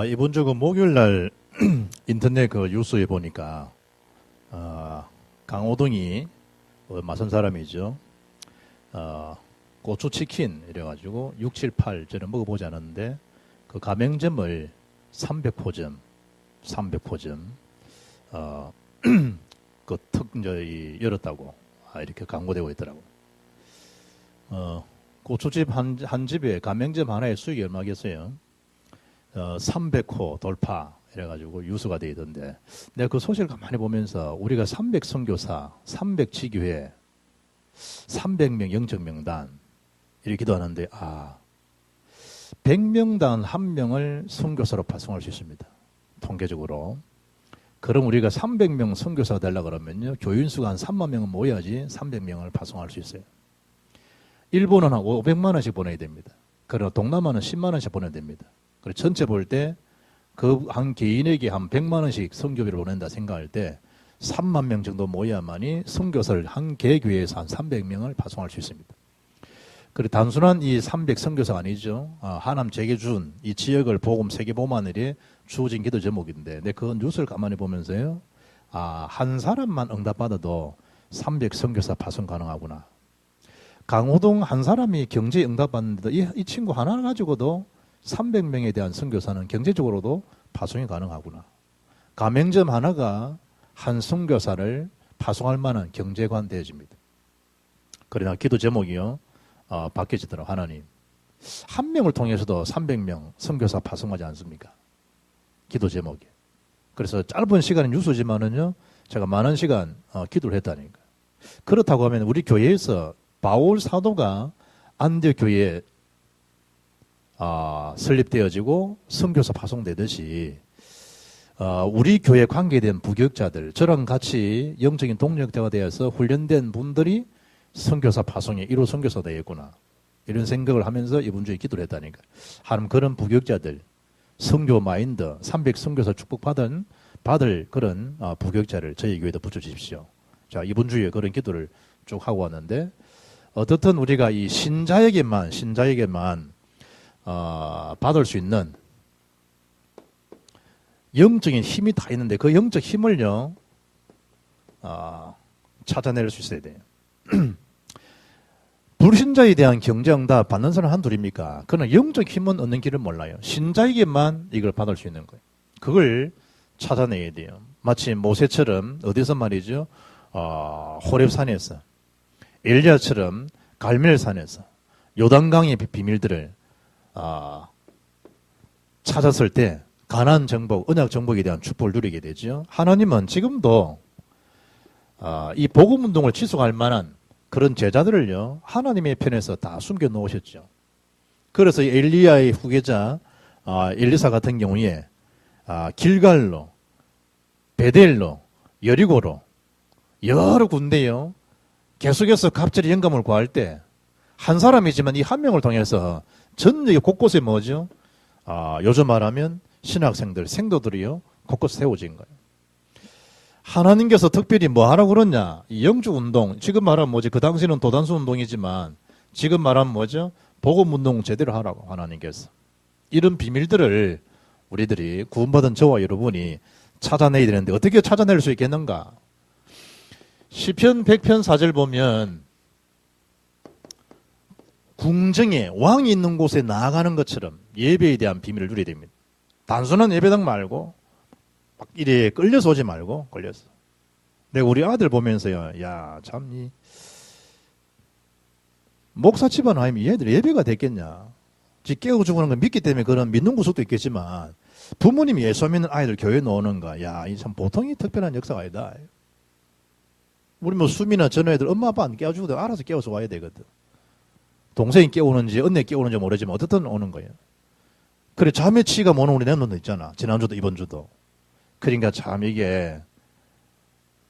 이번 주 그 목요일 날 인터넷 그 뉴스에 보니까 강호동이 맞은 사람이죠. 고추 치킨 이래가지고 6, 7, 8 저는 먹어보지 않았는데 그 가맹점을 300포점 이제 열었다고 이렇게 광고되고 있더라고. 고추집 한 집에 가맹점 하나의 수익이 얼마겠어요? 300호 돌파 이래가지고 유수가 되어 있던데 내가 그 소식을 가만히 보면서 우리가 300선교사, 300지교회, 300명 영적명단 이렇게 기도하는데 100명당 1명을 선교사로 파송할 수 있습니다. 통계적으로. 그럼 우리가 300명 선교사가 되려고 그러면요 교인수가 한 3만 명은 모여야지 300명을 파송할 수 있어요. 일본은 한 500만 원씩 보내야 됩니다. 그러나 동남아는 10만 원씩 보내야 됩니다. 그리고 전체 볼 때 그 한 개인에게 한 100만 원씩 선교비를 보낸다 생각할 때 3만 명 정도 모여야만이 선교사를 한 개교회에서 한 300명을 파송할 수 있습니다. 그리고 단순한 이 300 선교사가 아니죠. 하남 재계준 이 지역을 복음 세계보만일에 주어진 기도 제목인데 그 뉴스를 가만히 보면서요. 한 사람만 응답받아도 300 선교사 파송 가능하구나. 강호동 한 사람이 경제에 응답받는데도 이 친구 하나 가지고도 300명에 대한 선교사는 경제적으로도 파송이 가능하구나. 가맹점 하나가 한 선교사를 파송할 만한 경제관 되어집니다. 그러나 기도 제목이요. 바뀌어지더라고요. 하나님. 한 명을 통해서도 300명 선교사 파송하지 않습니까? 기도 제목이. 그래서 짧은 시간의 뉴스지만은요. 제가 많은 시간 기도를 했다니까. 그렇다고 하면 우리 교회에서 바울 사도가 안디옥 교회에 설립되어지고 선교사 파송되듯이 우리 교회 관계된 부교육자들 저랑 같이 영적인 동력자가 되어서 훈련된 분들이 선교사 파송에 1호 선교사 되겠구나 이런 생각을 하면서 이번 주에 기도를 했다니까. 하나님 그런 부교육자들 선교 마인드 300 선교사 축복받을 그런 부교육자를 저희 교회에도 붙여주십시오. 자 이번 주에 그런 기도를 쭉 하고 왔는데 어떻든 우리가 이 신자에게만 받을 수 있는 영적인 힘이 다 있는데 그 영적 힘을요 찾아낼 수 있어야 돼요. 불신자에 대한 경제응답 받는 사람 한둘입니까? 그러나 영적 힘은 얻는 길을 몰라요. 신자에게만 이걸 받을 수 있는 거예요. 그걸 찾아내야 돼요. 마치 모세처럼 어디서 말이죠? 호렙산에서 엘리야처럼 갈멜산에서 요단강의 비밀들을 찾았을 때 가나안 정복, 언약 정복에 대한 축복을 누리게 되죠. 하나님은 지금도 이 복음 운동을 지속할 만한 그런 제자들을요 하나님의 편에서 다 숨겨 놓으셨죠. 그래서 엘리야의 후계자 엘리사 같은 경우에 길갈로, 베델로, 여리고로 여러 군데요 계속해서 갑절의 영감을 구할 때 한 사람이지만 이 한 명을 통해서 전역에 곳곳에 뭐죠? 요즘 말하면 신학생들, 생도들이요 곳곳에 세워진 거예요. 하나님께서 특별히 뭐 하라고 그러냐? 이 영주 운동, 지금 말하면 뭐지? 그 당시는 도단수 운동이지만 지금 말하면 뭐죠? 복음 운동 제대로 하라고 하나님께서. 이런 비밀들을 우리들이 구원받은 저와 여러분이 찾아내야 되는데 어떻게 찾아낼 수 있겠는가? 시편 100편 4절 보면 궁정에 왕이 있는 곳에 나아가는 것처럼 예배에 대한 비밀을 누려야 됩니다. 단순한 예배당 말고 막 이래 끌려서 오지 말고 걸려서. 내가 우리 아들 보면서요. 참 이 목사 집안 아니면 얘들 예배가 됐겠냐. 지 깨워주고 하는 걸 믿기 때문에 그런 믿는 구석도 있겠지만 부모님이 예수 믿는 아이들 교회에 넣는 거. 이 참 보통이 특별한 역사가 아니다. 우리 뭐 수미나 전우 애들 엄마 아빠 안 깨워주고 알아서 깨워서 와야 되거든. 동생이 깨우는지 언니 깨우는지 모르지만 어떻든 오는 거예요. 그래 자매 치가 모는 우리 내놓는 거 있잖아. 지난주도 이번주도. 그러니까 참 이게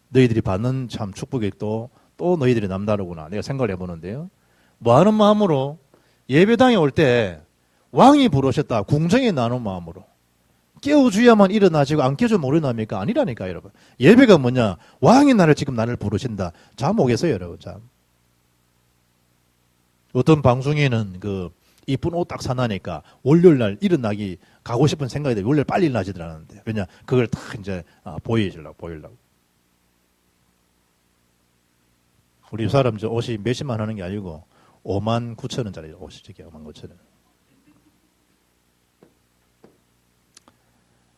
너희들이 받는 참 축복이 또 너희들이 남다르구나. 내가 생각을 해보는데요. 뭐 하는 마음으로 예배당에 올 때 왕이 부르셨다. 궁정에 나눈 마음으로. 깨워줘야만 일어나지고 안 깨워주면 모르나니까 아니라니까 여러분. 예배가 뭐냐. 왕이 나를 부르신다. 잠 오겠어요 여러분. 잠. 어떤 방송에는 이쁜 옷 딱 사나니까 월요일 날 일어나기 가고 싶은 생각이 돼. 월요일 빨리 일어나지들 않았는데. 왜냐? 그걸 딱 이제 보이려고. 우리 사람 저 옷이 몇십만 하는 게 아니고 5만 9천 원짜리 옷이 저게 5만 9천 원.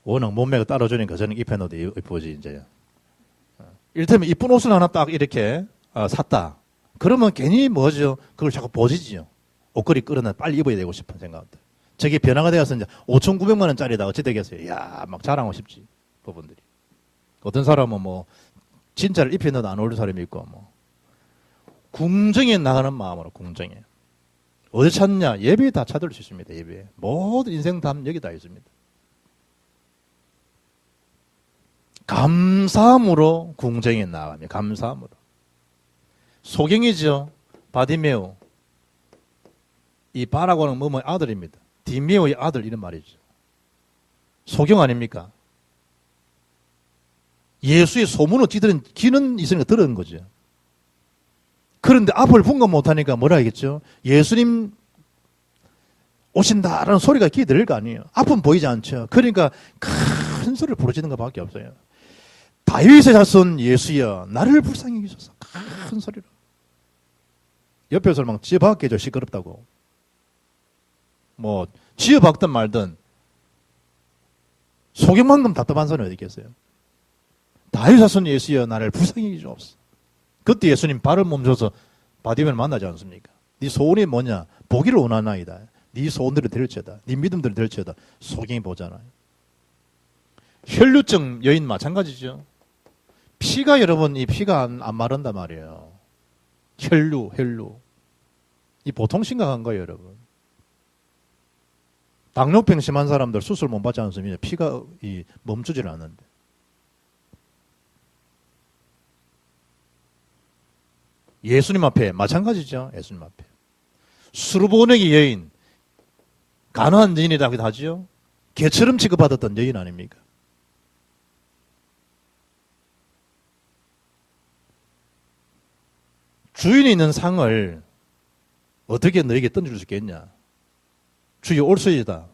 워낙 몸매가 따라주니까 저는 입혀놓어도 이쁘지 이제. 이를테면 이쁜 옷을 하나 딱 이렇게 샀다. 그러면 괜히 뭐죠? 그걸 자꾸 보지지요. 옷걸이 끌어내 빨리 입어야 되고 싶은 생각들. 저게 변화가 되어서 이제 5,900만 원짜리다 어찌 되겠어요? 이야, 막 자랑하고 싶지. 부분들이. 어떤 사람은 뭐 진짜를 입혀놓어도 안 어울리는 사람이 있고 뭐 궁정에 나가는 마음으로 궁정에. 어디 찾냐? 예배에 다 찾을 수 있습니다. 예배에. 모든 인생 담 여기 다 있습니다. 감사함으로 궁정에 나가며 감사함으로. 소경이죠. 바디메오. 이 바라고는 뭐뭐 아들입니다. 디메오의 아들 이런 말이죠. 소경 아닙니까? 예수의 소문을 찌들은 기는 있으니까 들은 거죠. 그런데 앞을 분간 못하니까 뭐라 하겠죠? 예수님 오신다라는 소리가 귀에 들릴 거 아니에요. 앞은 보이지 않죠. 그러니까 큰 소리를 부르짖는 것밖에 없어요. 다윗의 자손 예수여 나를 불쌍히 여기소서. 큰 소리로. 옆에서 막 지어박겠죠. 시끄럽다고. 뭐 지어박든 말든 소경만큼 답답한 소리 어디 있겠어요. 다윗의 자손 예수여 나를 불쌍히 여기소서. 그때 예수님 발을 멈춰서 바디메오를 만나지 않습니까? 네 소원이 뭐냐? 보기를 원하나이다. 네 소원들을 들을지어다. 네 믿음들을 들을지어다. 소경이 보잖아요. 혈류증 여인 마찬가지죠. 피가 여러분 이 피가 안 마른단 말이에요. 혈류. 이 보통 심각한 거예요, 여러분. 당뇨병 심한 사람들 수술 못 받지 않습니까? 피가 멈추질 않는데. 예수님 앞에 마찬가지죠. 예수님 앞에. 수르보네기 여인, 가난한 여인이라고 하죠. 개처럼 취급받았던 여인 아닙니까? 주인이 있는 상을 어떻게 너에게 던질 수 있겠냐? 주여 올소이다.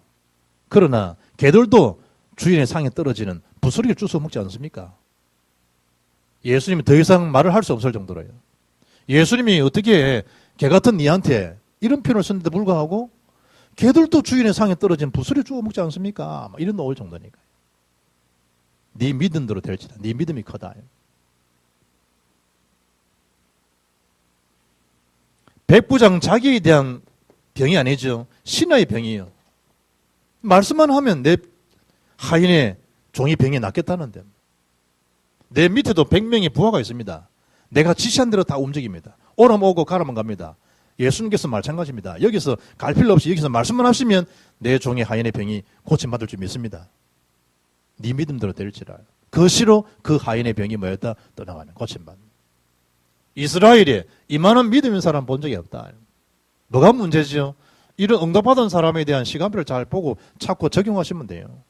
그러나 개들도 주인의 상에 떨어지는 부스러기를 주워 먹지 않습니까? 예수님이 더 이상 말을 할 수 없을 정도로요. 예수님이 어떻게 개 같은 니한테 이런 표현을 썼는데 불구하고 개들도 주인의 상에 떨어진 부스러기 주워 먹지 않습니까? 이런 나올 정도니까요. 네 믿음대로 될지다. 네 믿음이 크다. 백부장 자기에 대한 병이 아니죠. 신하의 병이에요. 말씀만 하면 내 하인의 종이 병이 낫겠다는데. 내 밑에도 100명의 부하가 있습니다. 내가 지시한 대로 다 움직입니다. 오라면 오고 가라면 갑니다. 예수님께서 마찬가지입니다. 여기서 갈 필요 없이 여기서 말씀만 하시면 내 종의 하인의 병이 고침받을 줄 믿습니다. 네 믿음대로 될지라. 그 시로 그 하인의 병이 뭐였다? 떠나가는 고침받는. 이스라엘에 이만한 믿음인 사람 본 적이 없다. 뭐가 문제죠? 이런 응답받은 사람에 대한 시간표를 잘 보고 찾고 적용하시면 돼요.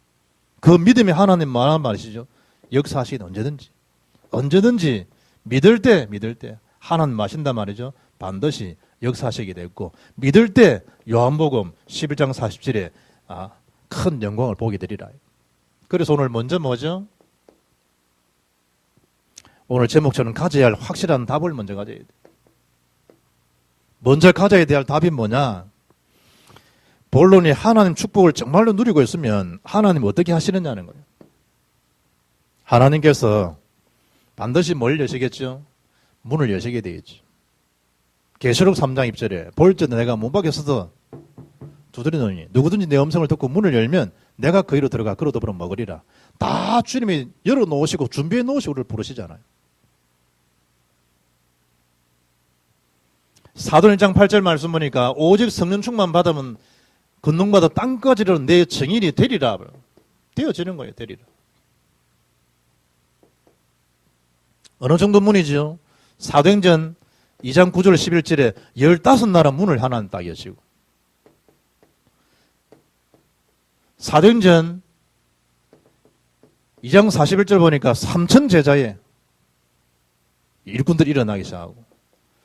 그 믿음이 하나님 말하는 말이시죠. 역사하시긴 언제든지 믿을 때 하나님 하신단 말이죠. 반드시 역사하시게 됐고 믿을 때 요한복음 11장 47에 큰 영광을 보게 되리라. 그래서 오늘 먼저 뭐죠? 오늘 제목처럼 가져야 할 확실한 답을 먼저 가져야 돼. 먼저 가져야 될 답이 뭐냐? 본론이 하나님 축복을 정말로 누리고 있으면 하나님 어떻게 하시느냐는 거예요. 하나님께서 반드시 뭘 여시겠죠? 문을 여시게 되겠죠. 계시록 3장 1절에 볼지어다 내가 문 밖에 서서 두드리노니 누구든지 내 음성을 듣고 문을 열면 내가 그 이로 들어가 그로 더불어 먹으리라. 다 주님이 열어놓으시고 준비해 놓으시고 우리를 부르시잖아요. 사도행 1장 8절 말씀 보니까 오직 성령 충만 받으면 건능받아 땅까지로 내 증인이 되리라. 되어지는 거예요. 되리라. 어느 정도 문이죠? 사도행전 2장 9절 11절에 15나라 문을 하나님 딱 여시고 사도행전 2장 41절 보니까 3천 제자의 일꾼들이 일어나기 시작하고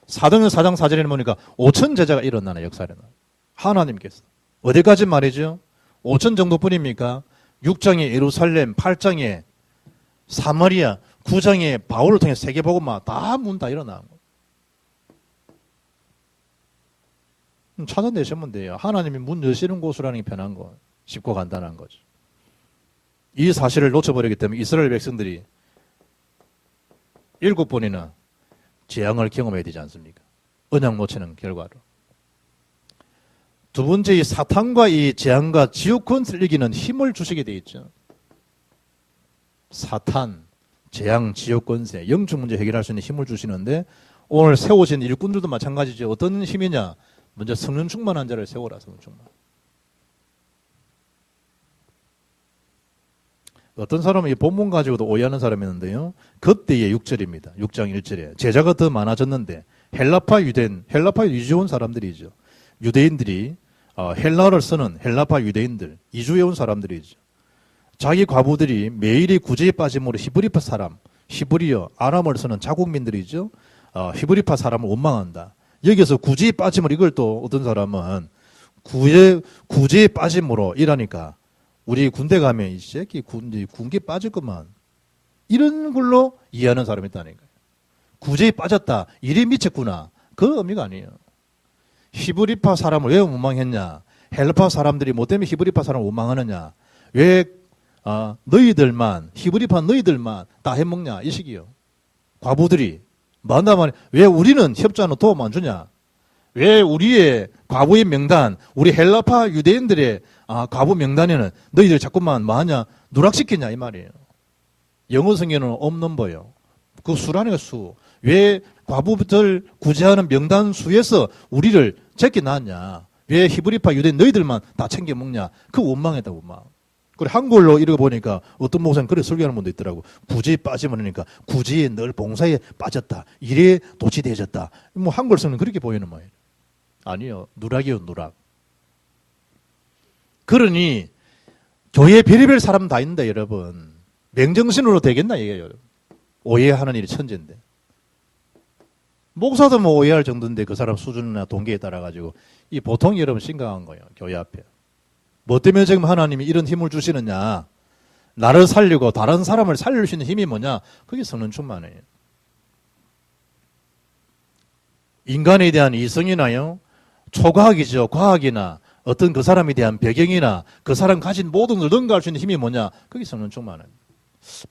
사도행전 4장 4절에 보니까 5천 제자가 일어나는 역사를. 하나님께서. 어디까지 말이죠? 5천 정도뿐입니까? 6장에 예루살렘, 8장에 사마리아, 9장에 바울을 통해 세계복음화 다 문 다 일어나는 거예요. 찾아내시면 돼요. 하나님이 문 여시는 곳이라는 게 편한 거. 쉽고 간단한 거죠. 이 사실을 놓쳐버리기 때문에 이스라엘 백성들이 7번이나 재앙을 경험해야 되지 않습니까? 언약 놓치는 결과로. 두 번째, 이 사탄과 이 재앙과 지옥 권세를 이기는 힘을 주시게 되어 있죠. 사탄, 재앙, 지옥 권세, 영적 문제 해결할 수 있는 힘을 주시는데 오늘 세우신 일꾼들도 마찬가지죠. 어떤 힘이냐? 먼저 성령 충만한 자를 세워라. 성령 충만. 어떤 사람은 이 본문 가지고도 오해하는 사람이 있는데요. 그때의 6절입니다. 6장 1절에 제자가 더 많아졌는데 헬라파 유대인, 헬라파에 이주 온 사람들이죠. 유대인들이 헬라어를 쓰는 헬라파 유대인들, 이주해 온 사람들이죠. 자기 과부들이 매일이 구제에 빠짐으로 히브리파 사람, 히브리어, 아람어를 쓰는 자국민들이죠. 히브리파 사람을 원망한다. 여기서 구제에 빠짐을 이걸 또 어떤 사람은 구제에 빠짐으로 이라니까 우리 군대 가면 이 새끼 군기에 빠질 것만 이런 걸로 이해하는 사람이 있다니까요. 구제에 빠졌다. 일이 미쳤구나. 그 의미가 아니에요. 히브리파 사람을 왜 원망했냐? 헬라파 사람들이 뭐 때문에 히브리파 사람을 원망하느냐? 왜 너희들만 히브리파 너희들만 다 해먹냐? 이 식이요. 과부들이 만나면 왜 우리는 협조하는 도움 안 주냐? 왜 우리의 과부의 명단, 우리 헬라파 유대인들의 과부 명단에는 너희들 자꾸만 뭐하냐? 누락시키냐 이 말이에요. 영어 성경에는 없는 거예요. 그 수라니까 수. 왜 과부들 구제하는 명단 수에서 우리를 제껴놨냐? 왜 히브리파 유대인 너희들만 다 챙겨 먹냐? 그 원망했다 원망. 그래 한글로 읽어보니까 어떤 목사님 그렇게 설교하는 분도 있더라고. 구제에 빠지면 그러니까 구제에 늘 봉사에 빠졌다. 일에 도취되어졌다. 뭐 한글 성경 그렇게 보이는 거예요. 아니요. 누락이요 누락. 그러니 교회 별의별 사람 다 있는데 여러분. 맹정신으로 되겠나 이게요. 오해하는 일이 천재인데. 목사도 뭐 오해할 정도인데 그 사람 수준이나 동기에 따라 가지고 이 보통 여러분 심각한 거예요. 교회 앞에. 뭐 때문에 지금 하나님이 이런 힘을 주시느냐? 나를 살리고 다른 사람을 살릴 수 있는 힘이 뭐냐? 그게 성령 충만이에요. 인간에 대한 이성이나요, 초과학이죠. 과학이나 어떤 그 사람에 대한 배경이나 그 사람 가진 모든 걸 능가할 수 있는 힘이 뭐냐? 그게 성령 충만이에요.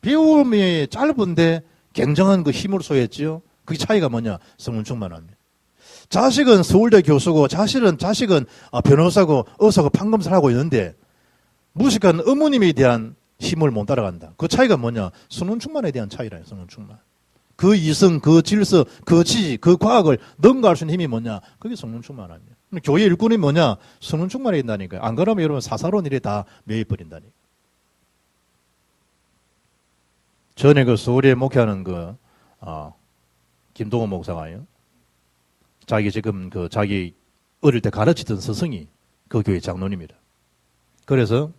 배움이 짧은데 굉장한 그 힘을 소유했지요. 그 차이가 뭐냐? 성령 충만합니다. 자식은 서울대 교수고 자식은 변호사고 의사고 판검사를 하고 있는데 무식한 어머님에 대한 힘을 못 따라간다. 그 차이가 뭐냐? 성령 충만에 대한 차이라요. 성령 충만. 그 이성, 그 질서, 그 지식, 그 과학을 능가할 수 있는 힘이 뭐냐? 그게 성령 충만합니다. 교회 일꾼이 뭐냐? 성령 충만에 있다니까요. 안 그러면 여러분 사사로운 일에 다 매입버린다니까. 전에 그 서울에 목회하는 김동호 목사가요. 자기 어릴 때 가르치던 스승이 그 교회 장로님이라. 그래서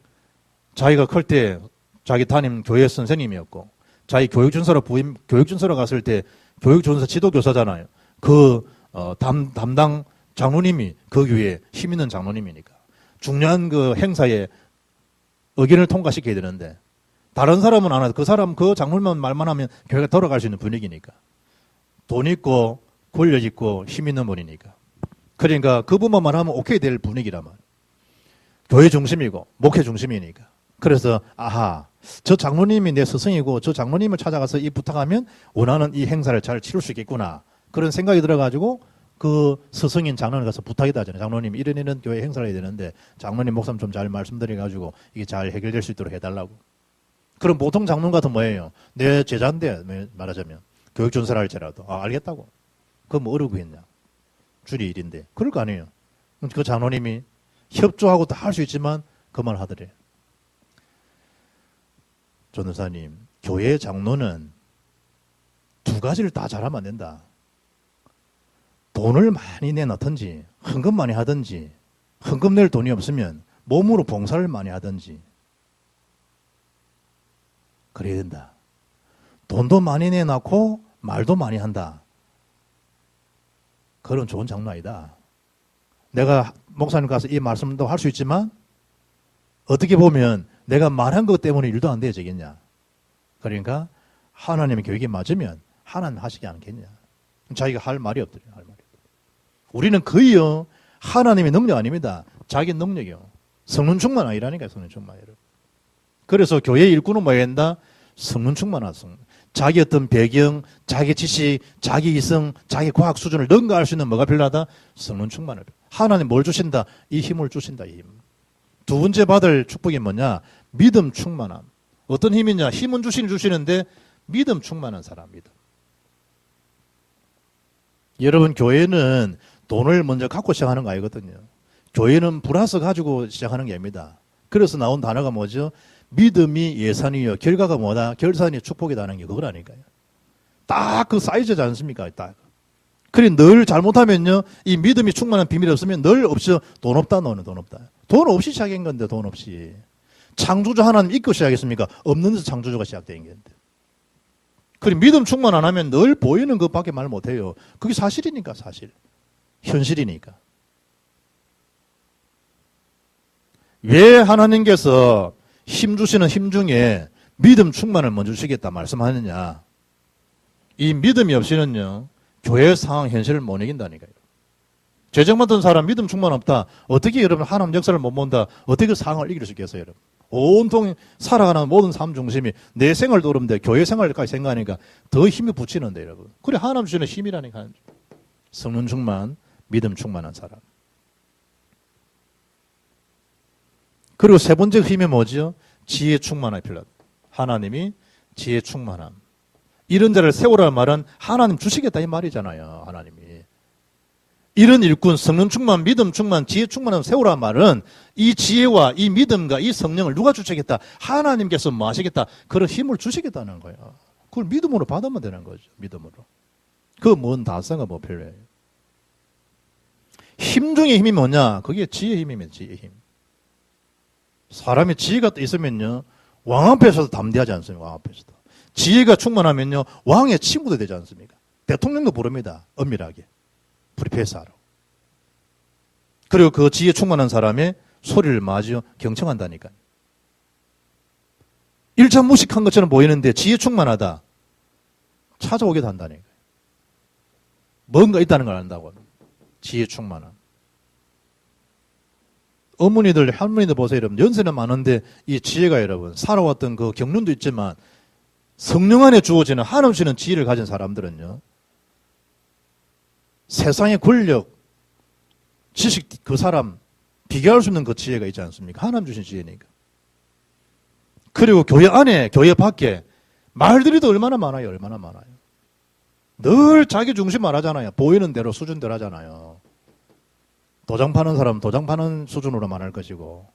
자기가 클 때 자기 담임 교회 선생님이었고, 자기 교육준서로 갔을 때 교육준서 지도교사잖아요. 담당 장로님이 그 교회에 힘 있는 장로님이니까. 중요한 그 행사에 의견을 통과시켜야 되는데, 다른 사람은 안 해도 그 장로님만 말만 하면 교회가 돌아갈 수 있는 분위기니까. 돈 있고, 권력 있고, 힘 있는 분이니까. 그러니까 그분만 하면 오케이 될 분위기란 말이에요. 교회 중심이고, 목회 중심이니까. 그래서, 저 장로님이 내 스승이고, 저 장로님을 찾아가서 이 부탁하면 원하는 이 행사를 잘 치를 수 있겠구나. 그런 생각이 들어가지고, 그 스승인 장로님 가서 부탁이다 하잖아요. 장로님, 이런 교회 행사를 해야 되는데, 장로님 목사님 좀 잘 말씀드려가지고, 이게 잘 해결될 수 있도록 해달라고. 그럼 보통 장로님 같은 뭐예요? 내 제자인데, 말하자면. 교육준서를 할지라도. 알겠다고. 그건 뭐 어려고 했냐. 줄이 일인데. 그럴 거 아니에요. 그 장로님이 협조하고 다 할 수 있지만 그 말 하더래. 전도사님, 교회 장로는 두 가지를 다 잘하면 안 된다. 돈을 많이 내놓든지 헌금 많이 하든지, 헌금 낼 돈이 없으면 몸으로 봉사를 많이 하든지 그래야 된다. 돈도 많이 내놓고 말도 많이 한다. 그런 좋은 장로 아니다. 내가 목사님 가서 이 말씀도 할 수 있지만 어떻게 보면 내가 말한 것 때문에 일도 안 되어지겠냐. 그러니까 하나님의 교육이 맞으면 하나님 하시지 않겠냐. 자기가 할 말이 없더래요. 할 말이. 우리는 거의요 하나님의 능력 아닙니다. 자기 능력이요. 성령 충만 아니라니까요. 성령 충만. 그래서 교회의 일꾼은 뭐해야 된다? 성령 충만한 성령. 자기 어떤 배경, 자기 지식, 자기 이성, 자기 과학 수준을 능가할 수 있는 뭐가 필요하다? 성령 충만을. 하나님 뭘 주신다? 이 힘을 주신다. 이 힘. 두 번째 받을 축복이 뭐냐? 믿음 충만함. 어떤 힘이냐? 힘은 주시는데 믿음 충만한 사람. 믿음. 여러분 교회는 돈을 먼저 갖고 시작하는 거 아니거든요. 교회는 플러스 가지고 시작하는 게 아닙니다. 그래서 나온 단어가 뭐죠? 믿음이 예산이요. 결과가 뭐다? 결산이 축복이다는 게 그거라니까요. 딱 그 사이즈지 않습니까? 딱. 그래 늘 잘못하면요. 이 믿음이 충만한 비밀이 없으면 늘 없어. 돈 없다 너는 돈 없다. 돈 없이 시작한 건데 돈 없이. 창조주 하나님 잊고 시작했습니까? 없는 데서 창조주가 시작된 건데. 그래 믿음 충만 안 하면 늘 보이는 것밖에 말 못해요. 그게 사실이니까 사실. 현실이니까. 왜 하나님께서 힘 주시는 힘 중에 믿음 충만을 먼저 주시겠다 말씀하느냐. 이 믿음이 없이는요. 교회 상황 현실을 못 이긴다니까요. 죄정 맡은 사람 믿음 충만 없다. 어떻게 여러분 하나님 역사를 못 본다. 어떻게 그 상황을 이길 수 있겠어요 여러분. 온통 살아가는 모든 삶 중심이 내 생활도 어렵는데 교회 생활까지 생각하니까 더 힘이 붙이는데 여러분. 그래 하나님 주시는 힘이라니까. 성령 충만, 믿음 충만한 사람. 그리고 세 번째 힘이 뭐죠? 지혜 충만함이 필요하다. 하나님이 지혜 충만함. 이런 자를 세우라는 말은 하나님 주시겠다 이 말이잖아요. 하나님이. 이런 일꾼, 성령 충만, 믿음 충만, 지혜 충만함 세우라는 말은 이 지혜와 이 믿음과 이 성령을 누가 주시겠다? 하나님께서 뭐 하시겠다? 그런 힘을 주시겠다는 거예요. 그걸 믿음으로 받으면 되는 거죠. 믿음으로. 그 뭔 다성가 뭐 필요해요. 힘 중에 힘이 뭐냐? 그게 지혜 힘이면 지혜 힘. 사람이 지혜가 있으면요. 왕 앞에서도 담대하지 않습니까? 왕 앞에서도. 지혜가 충만하면요. 왕의 친구도 되지 않습니까? 대통령도 부릅니다. 엄밀하게. 프리페이스하러. 그리고 그 지혜 충만한 사람의 소리를 마저 경청한다니까요. 일차 무식한 것처럼 보이는데 지혜 충만하다. 찾아오기도 한다니까요. 뭔가 있다는 걸 안다고. 지혜 충만함. 어머니들, 할머니들 보세요, 여러분. 연세는 많은데 이 지혜가 여러분, 살아왔던 그 경륜도 있지만 성령 안에 주어지는 하나님 주시는 지혜를 가진 사람들은요. 세상의 권력, 지식 그 사람 비교할 수 없는 그 지혜가 있지 않습니까? 하나님 주신 지혜니까. 그리고 교회 안에, 교회 밖에 말들이도 얼마나 많아요. 얼마나 많아요. 늘 자기 중심 말하잖아요. 보이는 대로 수준대로 하잖아요. 도장 파는 사람은 도장 파는 수준으로 말할 것이고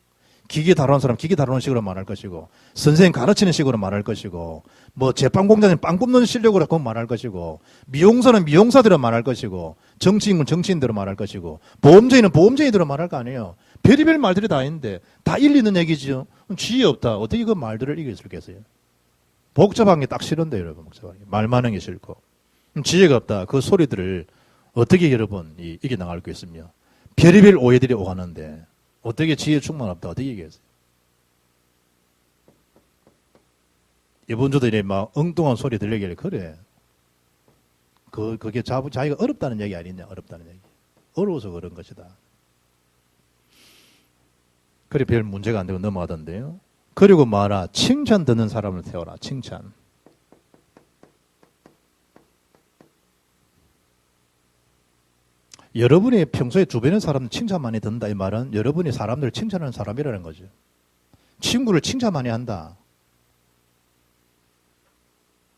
기계 다루는 사람 기계 다루는 식으로 말할 것이고 선생님 가르치는 식으로 말할 것이고 뭐 제빵 공장은 빵 굽는 실력으로 말할 것이고 미용사는 미용사대로 말할 것이고 정치인은 정치인대로 말할 것이고 보험쟁이는 보험쟁이대로 말할 거 아니에요. 별의별 말들이 다 있는데 다 일리 있는 얘기죠. 지혜 없다. 어떻게 그 말들을 이길 수 있겠어요? 복잡한 게 딱 싫은데 여러분. 복잡한 게. 말 많은 게 싫고 지혜가 없다. 그 소리들을 어떻게 여러분 이겨나갈 수 있으며 별의별 오해들이 오가는데 어떻게 지혜 충만 없다 어떻게 얘기했어요? 이번 주도 이래 막 엉뚱한 소리 들리길래 그래. 그게 자기가 어렵다는 얘기 아니냐? 어렵다는 얘기. 어려워서 그런 것이다. 그래 별 문제가 안 되고 넘어가던데요. 그리고 말아 칭찬 듣는 사람을 세워라. 칭찬. 여러분이 평소에 주변의 사람들 칭찬 많이 듣는다 이 말은 여러분이 사람들을 칭찬하는 사람이라는 거죠. 친구를 칭찬 많이 한다.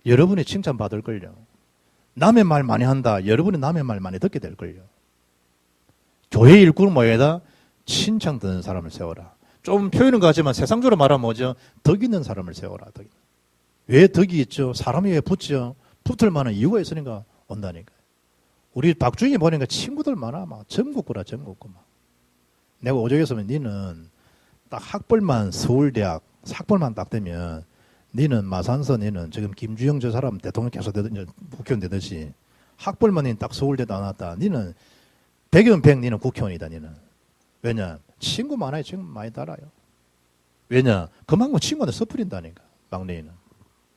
여러분이 칭찬 받을걸요. 남의 말 많이 한다. 여러분이 남의 말 많이 듣게 될걸요. 교회 일꾼은 뭐예다? 칭찬 듣는 사람을 세워라. 좀 표현은 같지만 세상적으로 말하면 뭐죠? 덕 있는 사람을 세워라. 덕. 왜 덕이 있죠? 사람이 왜 붙죠? 붙을 만한 이유가 있으니까 온다니까. 우리 박주인이 보니까 친구들 많아. 막 전국구라 전국구 막. 내가 오죽했으면 니는 딱 학벌만 서울대학 학벌만 딱 되면 니는 마산서 니는 지금 김주영 저 사람 대통령 계속 되든 국회의원 되듯이 학벌만 니는 딱 서울대 나왔다. 니는 100이면 100 니는 국회의원이다 니는. 왜냐? 친구 많아요. 친구 많이 달아요. 왜냐? 그만큼 친구한테 섣부린다니까. 막내는.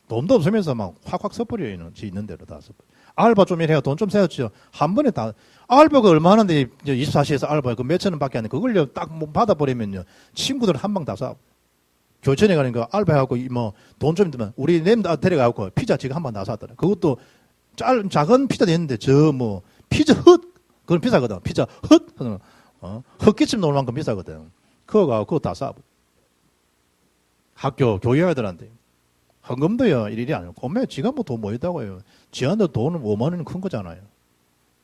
돈도 없으면서 막 확확 섣부려요. 지 있는 대로 다 섣부려. 알바 좀 일해야 돈 좀 세웠죠. 한 번에 다. 알바가 얼마 하는데 24시에서 알바 그 몇천 원밖에 안 돼. 그걸 딱 받아버리면요. 친구들 한 방 다 쏴. 교천에 가니까 알바하고 뭐 돈 좀 들면 우리 nem다 데려가고 피자 지금 한 방 다 샀더라. 그것도 작은 피자 됐는데 저 뭐 피자 헛 그건 비싸거든. 피자 헛 헛기침 나올 만큼 비싸거든. 그거 다 쏴. 학교 교회 아이들한테 헌금도요 일일이 아니고 꼬매 지가 뭐 돈 뭐 있다고 해요. 지한테 돈은 5만 원은 큰 거잖아요.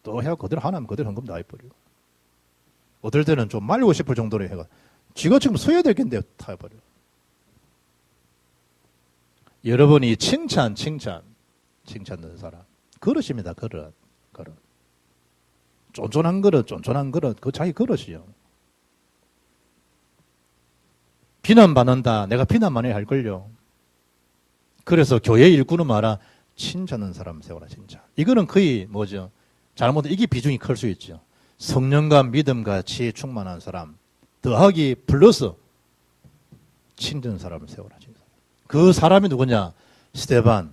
또 해야 그대로 하나면 그대로 헌금 다 해버리고. 어떨 때는 좀 말리고 싶을 정도로 해가 지가 지금 서야 되겠는데 다 해버려. 여러분이 칭찬하는 사람 그릇입니다. 그릇. 쫀쫀한 그릇 그 자기 그릇이요. 비난받는다. 내가 비난만 해야 할걸요. 그래서 교회 일꾼은 말아 칭찬하는 사람 세워라 진짜. 이거는 거의 뭐죠? 잘못은 이게 비중이 클 수 있죠. 성령과 믿음과 지혜 충만한 사람 더하기 플러스 칭찬하는 사람을 세워라 진짜. 그 사람이 누구냐? 스데반,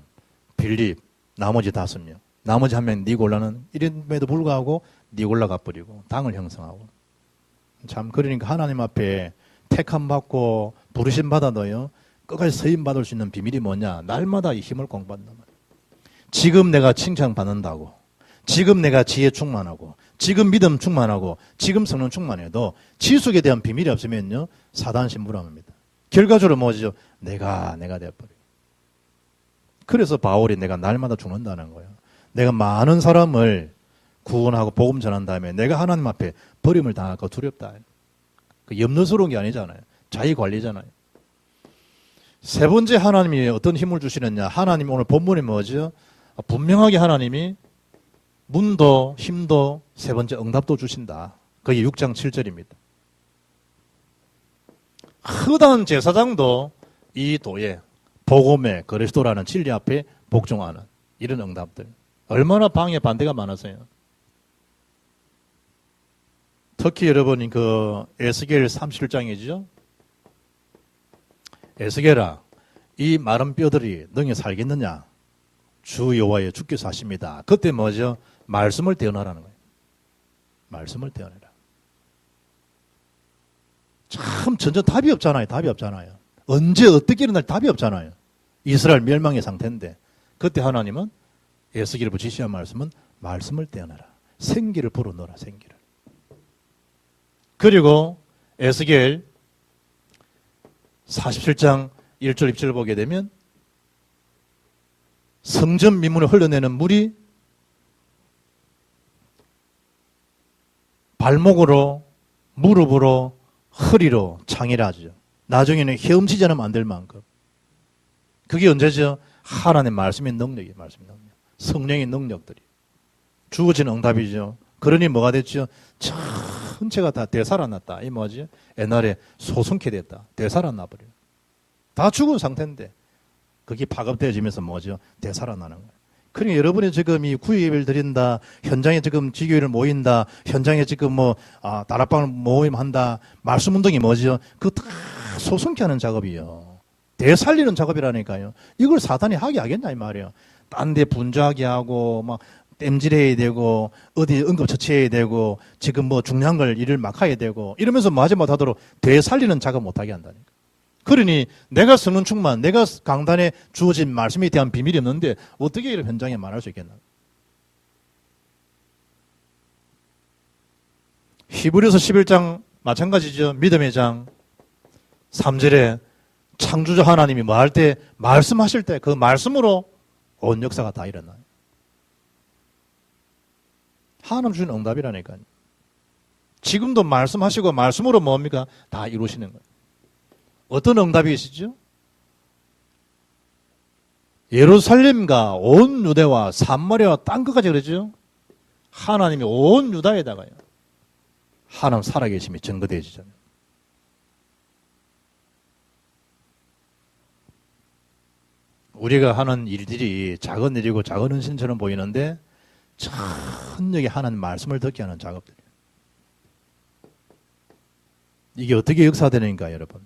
빌립, 나머지 5명. 나머지 1명 니골라는 이름에도 불구하고 니골라 가버리고 당을 형성하고. 참 그러니까 하나님 앞에 택함 받고 부르심 받아도요. 끝까지 서임 받을 수 있는 비밀이 뭐냐? 날마다 이 힘을 공부한단 말이에요. 지금 내가 칭찬 받는다고. 지금 내가 지혜 충만하고. 지금 믿음 충만하고. 지금 성령 충만해도 지속에 대한 비밀이 없으면요. 사단 심부름합니다. 결과적으로 뭐죠? 내가 되어버려요. 그래서 바울이 내가 날마다 죽는다는 거예요. 내가 많은 사람을 구원하고 복음 전한 다음에 내가 하나님 앞에 버림을 당할까 두렵다. 그 염려스러운 게 아니잖아요. 자기 관리잖아요. 세 번째 하나님이 어떤 힘을 주시느냐. 하나님 오늘 본문이 뭐죠? 분명하게 하나님이 문도 힘도 세 번째 응답도 주신다. 그게 6장 7절입니다. 허다한 제사장도 이 도에 복음의 그리스도라는 진리 앞에 복종하는 이런 응답들. 얼마나 방해 반대가 많았어요. 특히 여러분이 그 에스겔 37장이죠. 에스겔아, 이 마른 뼈들이 능히 살겠느냐? 주 여호와의 주께서 하십니다. 그때 뭐죠? 말씀을 떼어내라는 거예요. 말씀을 떼어내라. 참 전전 답이 없잖아요. 언제 어떻게 일어날 답이 없잖아요. 이스라엘 멸망의 상태인데 그때 하나님은 에스겔을 지시한 말씀을 떼어내라. 생기를 불어넣어라. 생기를. 그리고 에스겔 47장 1절 2절 보게 되면 성전 미문에 흘러내는 물이 발목으로 무릎으로 허리로 창이라죠. 나중에는 헤엄치지 않으면 안 될 만큼. 그게 언제죠? 하나님의 말씀의 능력이에요. 성령의 능력들이. 주어진 응답이죠. 그러니 뭐가 됐죠? 전체가 다 되살아났다. 이 뭐지? 옛날에 소송케 됐다. 되살아나버려요. 다 죽은 상태인데 그게 파급되어지면서 뭐죠? 되살아나는 거예요. 그러니까 여러분이 지금 이 구예배를 드린다, 현장에 지금 지교회를 모인다, 현장에 지금 다락방을 모임한다, 말씀 운동이 뭐죠? 그거 다 소송케 하는 작업이요. 되살리는 작업이라니까요. 이걸 사단이 하게 하겠냐 이 말이에요. 딴 데 분주하게 하고 막 땜질해야 되고 어디 응급처치해야 되고 지금 뭐 중요한 걸 일을 막 해야 되고 이러면서 마지못하도록 되살리는 작업 못하게 한다니까. 그러니 내가 성령 충만, 내가 강단에 주어진 말씀에 대한 비밀이 없는데 어떻게 이런 현장에 말할 수 있겠나. 히브리서 11장 마찬가지죠. 믿음의 장 3절에 창조자 하나님이 뭐 할 때 말씀하실 때 그 말씀으로 온 역사가 다 일어나요. 하나님 주신 응답이라니까요. 지금도 말씀하시고 말씀으로 뭡니까? 다 이루시는 거예요. 어떤 응답이시죠? 예루살렘과 온 유대와 사마리아와 땅 끝까지 그러죠. 하나님이 온 유다에다가요. 하나님 살아계심이 증거되어지잖아요. 우리가 하는 일들이 작은 일이고 작은 헌신처럼 보이는데 천력의 하나님 말씀을 듣게 하는 작업들이에요. 이게 어떻게 역사되는가 여러분.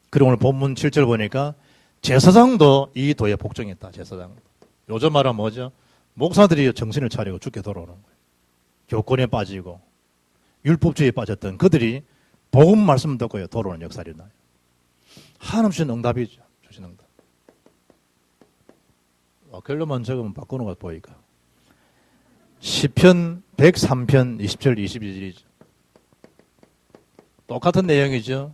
그리고 오늘 본문 7절 보니까 제사장도 이 도에 복종했다. 제사장도. 요즘 말하면 뭐죠? 목사들이 정신을 차리고 죽게 돌아오는 거예요. 교권에 빠지고 율법주의에 빠졌던 그들이 복음 말씀 듣고 돌아오는 역사가 일어나요. 하나님 주신 응답이죠. 주신 응답. 결론만 적으면 바꾸는 것 보니까. 시편 103편 20절 22절이죠. 똑같은 내용이죠.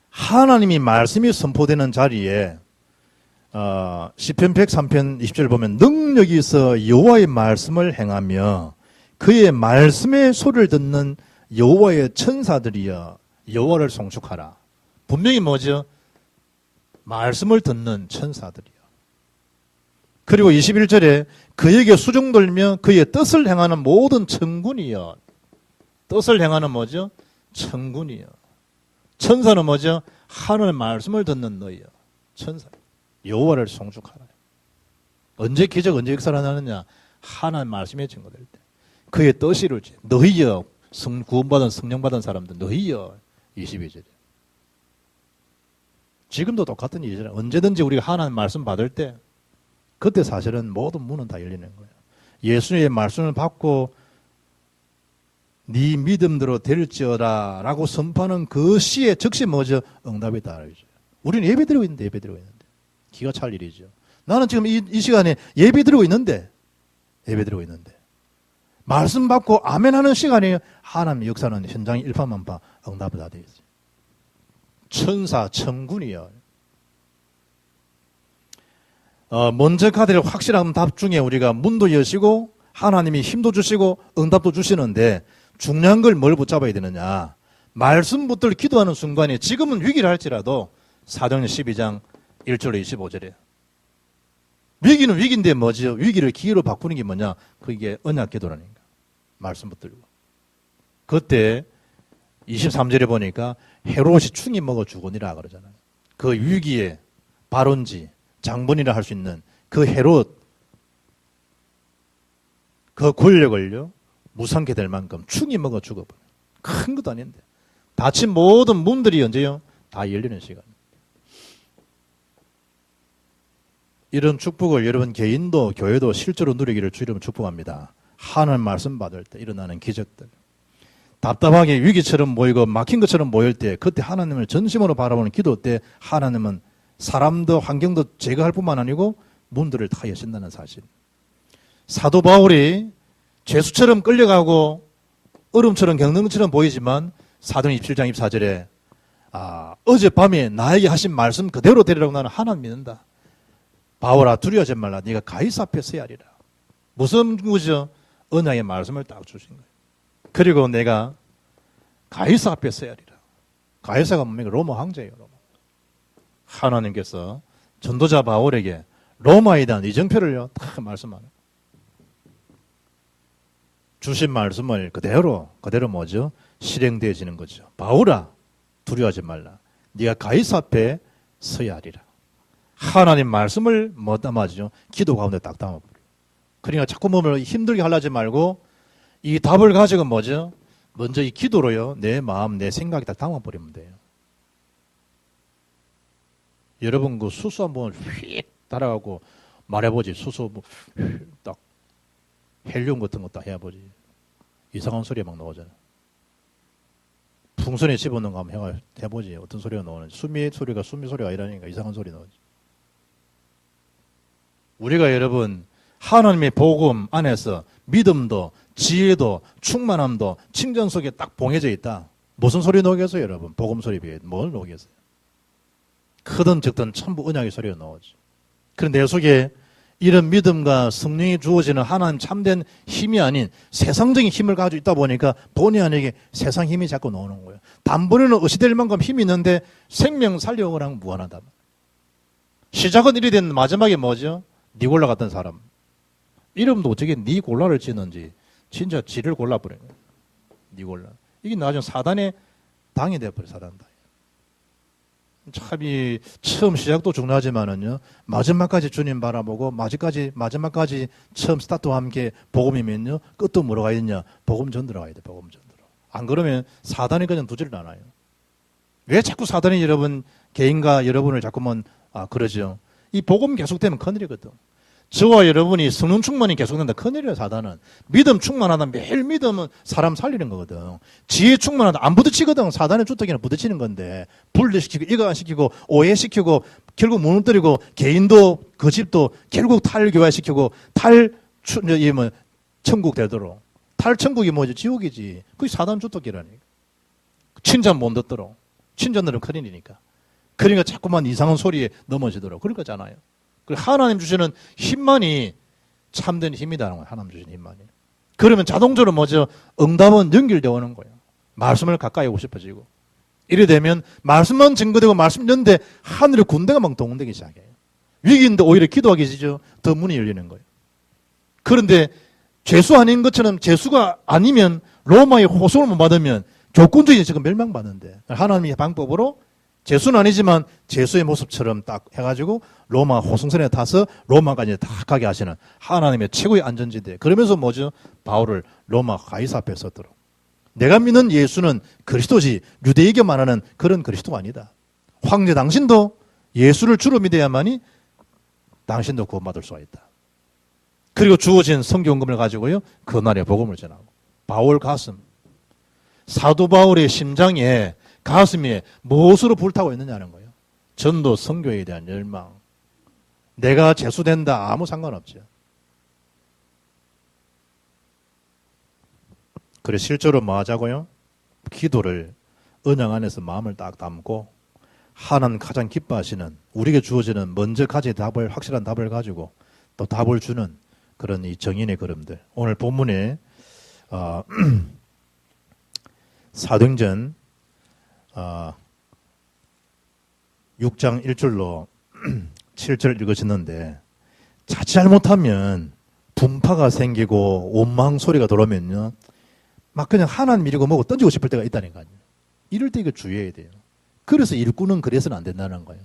하나님이 말씀이 선포되는 자리에 시편 103편 20절 보면 능력이 있어 여호와의 말씀을 행하며 그의 말씀의 소리를 듣는 여호와의 천사들이여 여호와를 송축하라. 분명히 뭐죠? 말씀을 듣는 천사들이요. 그리고 21절에 그에게 수종 들며 그의 뜻을 행하는 모든 천군이여. 뜻을 행하는 뭐죠? 천군이여. 천사는 뭐죠? 하늘의 말씀을 듣는 너희여. 천사. 여호와를 송축하라. 언제 기적, 언제 역사가 나느냐? 하나님 말씀에 증거될 때. 그의 뜻이 이루어지. 너희여. 구원받은 성령받은 사람들 너희여. 22절에. 지금도 똑같은 일이잖아요. 언제든지 우리가 하나님 말씀 받을 때 그때 사실은 모든 문은 다 열리는 거예요. 예수님의 말씀을 받고 네 믿음대로 될지어다 라고 선포하는 그 시에 즉시 뭐죠? 응답이다. 우리는 예배드리고 있는데 예배드리고 있는데 기가 찰 일이죠. 나는 지금 이 시간에 예배드리고 있는데 예배드리고 있는데 말씀 받고 아멘 하는 시간에 하나님의 역사는 현장이 일파만파 응답이 다 되어 있어요. 천사, 천군이요. 먼저 가될 확실한 답 중에 우리가 문도 여시고 하나님이 힘도 주시고 응답도 주시는데 중요한 걸 뭘 붙잡아야 되느냐. 말씀 붙들 기도하는 순간에 지금은 위기를 할지라도 사도행전 12장 1절로 25절에 위기는 위기인데 뭐죠? 위기를 기회로 바꾸는 게 뭐냐? 그게 언약 기도라니까. 말씀 붙들고. 그때 23절에 보니까 헤롯이 충이 먹어 죽으니라 그러잖아요. 그 위기에 발원지, 장본이라 할 수 있는 그 헤롯, 그 권력을요, 무상케 될 만큼 충이 먹어 죽어버려요. 큰 것도 아닌데. 닫힌 모든 문들이 언제요? 다 열리는 시간. 이런 축복을 여러분 개인도 교회도 실제로 누리기를 주님으로 축복합니다. 하나님 말씀 받을 때 일어나는 기적들. 답답하게 위기처럼 모이고 막힌 것처럼 모일 때 그때 하나님을 전심으로 바라보는 기도 때 하나님은 사람도 환경도 제거할 뿐만 아니고 문들을 다 여신다는 사실. 사도 바울이 죄수처럼 끌려가고 얼음처럼 경능처럼 보이지만 사도행 27장 24절에 어젯밤에 나에게 하신 말씀 그대로 되리라고 나는 하나님 믿는다. 바울아 두려워하지 말라. 네가 가이사 앞에 서야 하리라. 무슨 구죠? 언약의 말씀을 딱 주신 거예요. 그리고 내가 가이사 앞에 서야 하리라. 가이사가 뭡니까? 로마 황제예요. 로마. 하나님께서 전도자 바울에게 로마에 대한 이정표를요 다 말씀하는 주신 말씀을 그대로 뭐죠? 실행되어지는 거죠. 바울아 두려워하지 말라. 네가 가이사 앞에 서야 하리라. 하나님 말씀을 뭐 담아주죠? 기도 가운데 딱 담아버려. 그러니까 자꾸 몸을 힘들게 하려지 말고 이 답을 가지고 뭐죠? 먼저 이 기도로요 내 마음 내 생각이 딱 담아버리면 돼요. 여러분 그 수수 한번 휙 따라가고 말해보지. 수수 딱 헬륨 같은 거 딱 해보지. 이상한 소리 막 나오잖아. 풍선에 집어넣는 거 한번 해보지. 어떤 소리가 나오는지. 수미 소리가 아니라니까 이상한 소리 나오지. 우리가 여러분 하나님의 복음 안에서 믿음도 지혜도 충만함도 칭찬 속에 딱 봉해져 있다. 무슨 소리 나오겠어요 여러분? 복음 소리 비해 뭘 나오겠어요? 크든 적든 전부 언약의 소리가 나오지. 그런데 내 속에 이런 믿음과 성령이 주어지는 하나님 참된 힘이 아닌 세상적인 힘을 가지고 있다 보니까 본의 아니게 세상 힘이 자꾸 나오는 거예요. 단번에는 의시될 만큼 힘이 있는데 생명 살려고랑 무한하다. 시작은 이리 된 마지막에 뭐죠? 니골라 같은 사람. 이름도 어떻게 니골라를 지는지 진짜 지를 골라버려요. 니골라. 이게 나중에 사단의 당이 되어버려요. 사단 당. 참, 처음 시작도 중요하지만은요, 마지막까지 주님 바라보고, 마지막까지 처음 스타트와 함께 복음이면요, 끝도 뭐로 가야 되냐? 복음 전도로 가야 돼, 복음 전도로. 안 그러면 사단이 그냥 두지를 않아요. 왜 자꾸 사단이 여러분, 개인과 여러분을 자꾸만, 그러죠. 이 복음 계속되면 큰일이거든. 저와 여러분이 성령 충만이 계속된다. 큰일이에요, 사단은. 믿음 충만하다. 매일 믿음은 사람 살리는 거거든. 지혜 충만하다. 안 부딪히거든. 사단의 주특기는 부딪히는 건데. 분리시키고, 이거 안 시키고, 오해시키고, 결국 무너뜨리고, 개인도, 그 집도 결국 탈교화시키고, 천국 되도록. 탈천국이 뭐지? 지옥이지. 그게 사단 주특기라니까. 친자 못 듣도록. 친자들은 큰일이니까. 그러니까 자꾸만 이상한 소리에 넘어지도록. 그럴 거잖아요. 하나님 주시는 힘만이 참된 힘이다는 거예요. 하나님 주시는 힘만이. 그러면 자동적으로 뭐죠? 응답은 연결되어 오는 거예요. 말씀을 가까이 오고 싶어지고. 이래 되면 말씀만 증거되고 말씀 있는데 하늘의 군대가 막 동원되기 시작해요. 위기인데 오히려 기도하기 지죠. 더 문이 열리는 거예요. 그런데 죄수 아닌 것처럼 죄수가 아니면 로마의 호송을 못 받으면 조건적인 지금 멸망받는데 하나님의 방법으로 죄수는 아니지만 죄수의 모습처럼 딱 해가지고 로마 호승선에 타서 로마까지 다 가게 하시는 하나님의 최고의 안전지대. 그러면서 뭐죠? 바울을 로마 가이사 앞에 섰도록. 내가 믿는 예수는 그리스도지 유대인에게 말하는 그런 그리스도가 아니다. 황제 당신도 예수를 주로 믿어야만이 당신도 구원받을 수가 있다. 그리고 주어진 성경금을 가지고요. 그날의 복음을 전하고. 바울 가슴. 사도 바울의 심장에 가슴에 무엇으로 불타고 있느냐는 거예요. 전도 선교에 대한 열망. 내가 재수된다 아무 상관없죠. 그래 실제로 뭐 하자고요? 기도를 언약 안에서 마음을 딱 담고 하나님 가장 기뻐하시는 우리에게 주어지는 먼저 가진 답을 확실한 답을 가지고 또 답을 주는 그런 이 정인의 걸음들. 오늘 본문에 사도행전 6장 1절로 7절 읽으셨는데 자칫 잘못하면 분파가 생기고 원망 소리가 들어오면요 막 그냥 하나님 이러고 뭐고 던지고 싶을 때가 있다니까요. 이럴 때 이거 주의해야 돼요. 그래서 일꾼은 그래서는 안 된다는 거예요.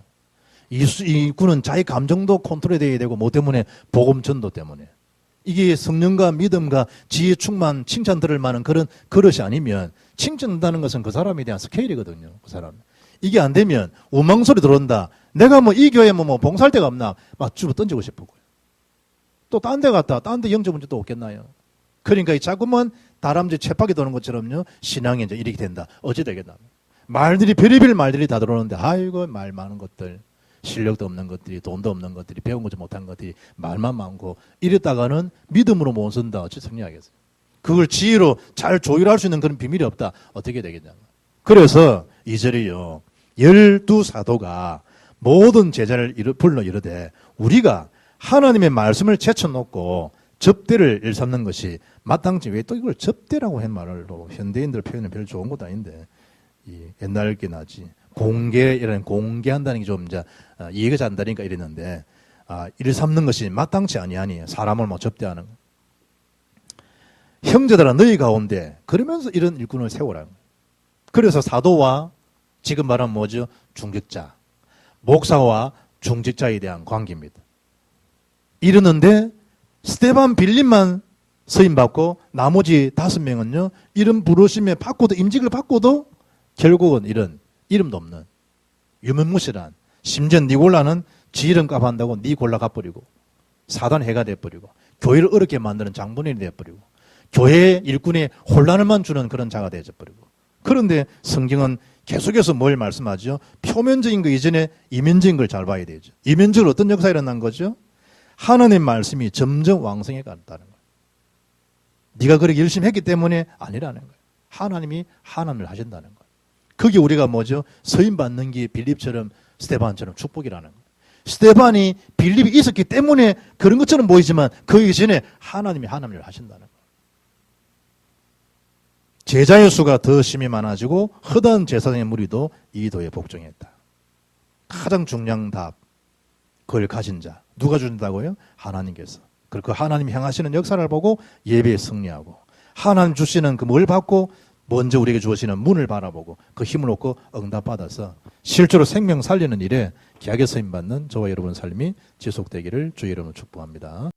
일꾼은 자기 감정도 컨트롤해야 되고 뭐 때문에? 복음 전도 때문에. 이게 성령과 믿음과 지혜 충만 칭찬 들을 만한 그런 그릇이 아니면 칭찬한다는 것은 그 사람에 대한 스케일이거든요. 그 사람. 이게 안 되면 원망 소리 들어온다. 내가 뭐 이 교회 뭐 봉사할 데가 없나 막 주로 던지고 싶고요. 또 딴 데 갔다 딴 데 영적 문제 또 없겠나요? 그러니까 이 자꾸만 다람쥐 채팍이 도는 것처럼요 신앙이 이제 이렇게 된다. 어찌 되겠나? 말들이 별의별 말들이 다 들어오는데 아이고 말 많은 것들. 실력도 없는 것들이 돈도 없는 것들이 배운 거지 못한 것들이 말만 많고 이랬다가는 믿음으로 못 쓴다. 어찌 승리하겠어요? 그걸 지혜로 잘 조율할 수 있는 그런 비밀이 없다. 어떻게 되겠냐. 그래서 이 절이요. 12사도가 모든 제자를 불러 이르되 우리가 하나님의 말씀을 제쳐놓고 접대를 일삼는 것이 마땅치. 왜 또 이걸 접대라고 한 말을 현대인들 표현은 별로 좋은 것도 아닌데 옛날 게 나지. 이런 공개한다는 게 좀 이제 이해가 잘 안 되니까 이랬는데 이를 삼는 것이 마땅치 아니하니 사람을 뭐 접대하는 거. 형제들아 너희 가운데 그러면서 이런 일꾼을 세우라는 거예요. 그래서 사도와 지금 말하면 뭐죠? 중직자, 목사와 중직자에 대한 관계입니다. 이러는데 스데반 빌립만 서임 받고 나머지 5명은요 이런 부르심에 받고도 임직을 받고도 결국은 이런 이름도 없는 유명무실한 심지어 니골라는 지 이름 값한다고 니골라 갚버리고 사단 해가 돼버리고 교회를 어렵게 만드는 장본인이 돼버리고 교회 일꾼에 혼란을만 주는 그런 자가 돼버리고 그런데 성경은 계속해서 뭘 말씀하죠? 표면적인 거 이전에 이면적인 걸 잘 봐야 되죠. 이면적으로 어떤 역사가 일어난 거죠? 하나님의 말씀이 점점 왕성해 간다는 거예요. 네가 그렇게 열심히 했기 때문에 아니라는 거예요. 하나님이 하나님을 하신다는 거예요. 그게 우리가 뭐죠? 서임 받는 게 빌립처럼 스데반처럼 축복이라는 거예요. 스데반이 빌립이 있었기 때문에 그런 것처럼 보이지만 그 이전에 하나님이 하나님을 하신다는 거예요. 제자의 수가 더 심히 많아지고 허다한 제사장의 무리도 이 도에 복종했다. 가장 중요한 답, 그걸 가진 자. 누가 주신다고요? 하나님께서. 그리고 그 하나님이 행하시는 역사를 보고 예배에 승리하고 하나님 주시는 그 뭘 받고 먼저 우리에게 주어지는 문을 바라보고 그 힘을 얻고 응답받아서 실제로 생명 살리는 일에 귀하게 쓰임받는 저와 여러분 삶이 지속되기를 주의 이름으로 축복합니다.